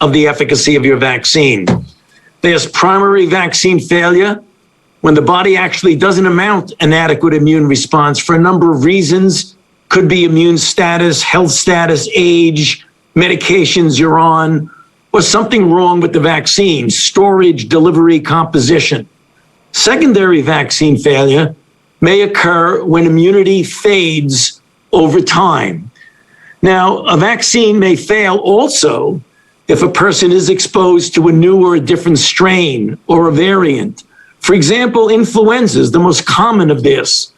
of the efficacy of your vaccine. There's primary vaccine failure, when the body actually doesn't mount an adequate immune response for a number of reasons. Could be immune status, health status, age, medications you're on, or something wrong with the vaccine, storage, delivery, composition. Secondary vaccine failure may occur when immunity fades over time. Now, a vaccine may fail also if a person is exposed to a new or a different strain or a variant. For example, influenza is the most common of this,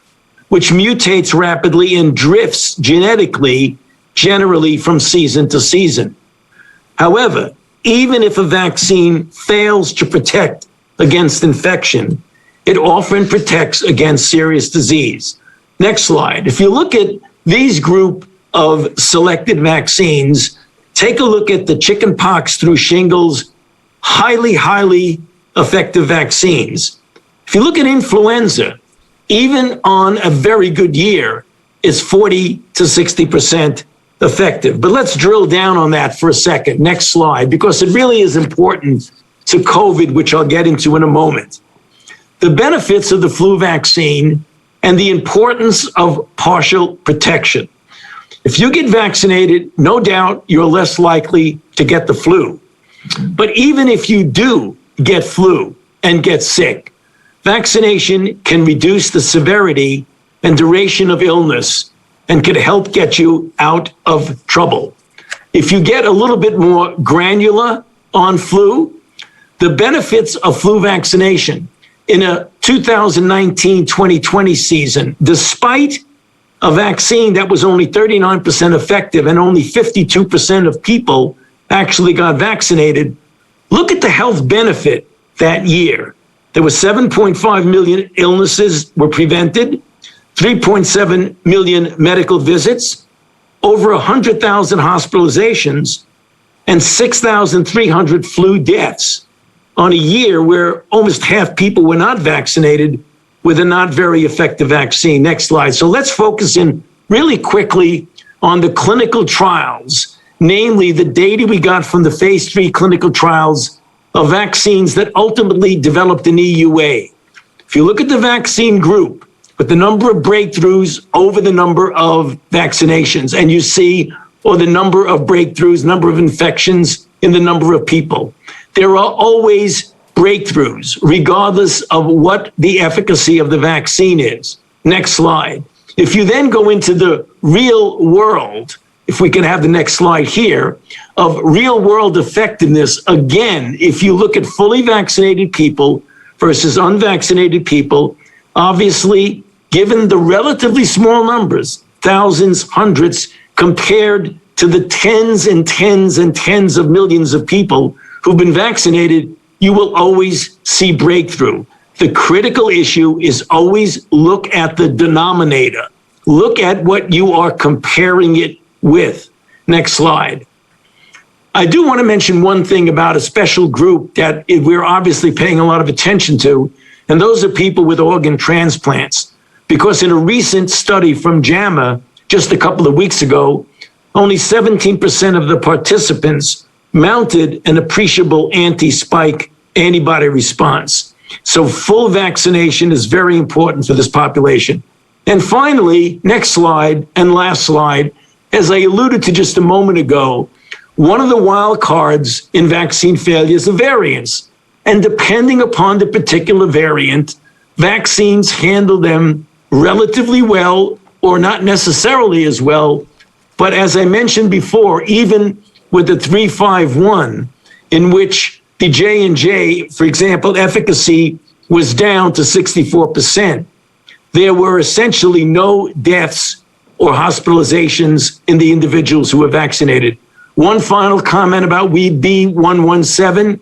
which mutates rapidly and drifts genetically, generally from season to season. However, even if a vaccine fails to protect against infection, it often protects against serious disease. Next slide. If you look at these group of selected vaccines, take a look at the chickenpox through shingles, highly effective vaccines. If you look at influenza, even on a very good year, it's 40 to 60% effective. But let's drill down on that for a second. Next slide, because it really is important to COVID, which I'll get into in a moment. The benefits of the flu vaccine and the importance of partial protection. If you get vaccinated, no doubt you're less likely to get the flu. But even if you do get flu and get sick, vaccination can reduce the severity and duration of illness and could help get you out of trouble. If you get a little bit more granular on flu, the benefits of flu vaccination in a 2019-2020 season, despite a vaccine that was only 39% effective and only 52% of people actually got vaccinated, look at the health benefit that year. There were 7.5 million illnesses were prevented, 3.7 million medical visits, over 100,000 hospitalizations, and 6,300 flu deaths on a year where almost half people were not vaccinated with a not very effective vaccine. Next slide. So let's focus in really quickly on the clinical trials, namely the data we got from the phase 3 clinical trials of vaccines that ultimately developed an EUA. If you look at the vaccine group, with the number of breakthroughs over the number of vaccinations, and you see, or the number of breakthroughs, number of infections in the number of people, there are always breakthroughs, regardless of what the efficacy of the vaccine is. Next slide. If you then go into the real world, if we can have the next slide here, of real world effectiveness, again, if you look at fully vaccinated people versus unvaccinated people, obviously, given the relatively small numbers, thousands, hundreds, compared to the tens and tens and tens of millions of people who've been vaccinated, you will always see breakthrough. The critical issue is always look at the denominator. Look at what you are comparing it with. Next slide. I do want to mention one thing about a special group that we're obviously paying a lot of attention to, and those are people with organ transplants. Because in a recent study from JAMA just a couple of weeks ago, only 17% of the participants mounted an appreciable anti-spike antibody response. So full vaccination is very important for this population. And finally, next slide and last slide, as I alluded to just a moment ago, one of the wild cards in vaccine failure is the variants. And depending upon the particular variant, vaccines handle them relatively well or not necessarily as well. But as I mentioned before, even with the 351, in which the J&J, for example, efficacy was down to 64%, there were essentially no deaths or hospitalizations in the individuals who were vaccinated. One final comment about B117,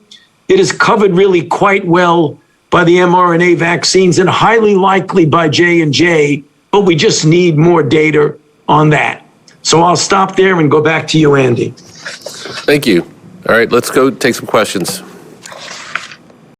it is covered really quite well by the mRNA vaccines and highly likely by J&J, but we just need more data on that. So I'll stop there and go back to you, Andy. Thank you. All right, let's go take some questions.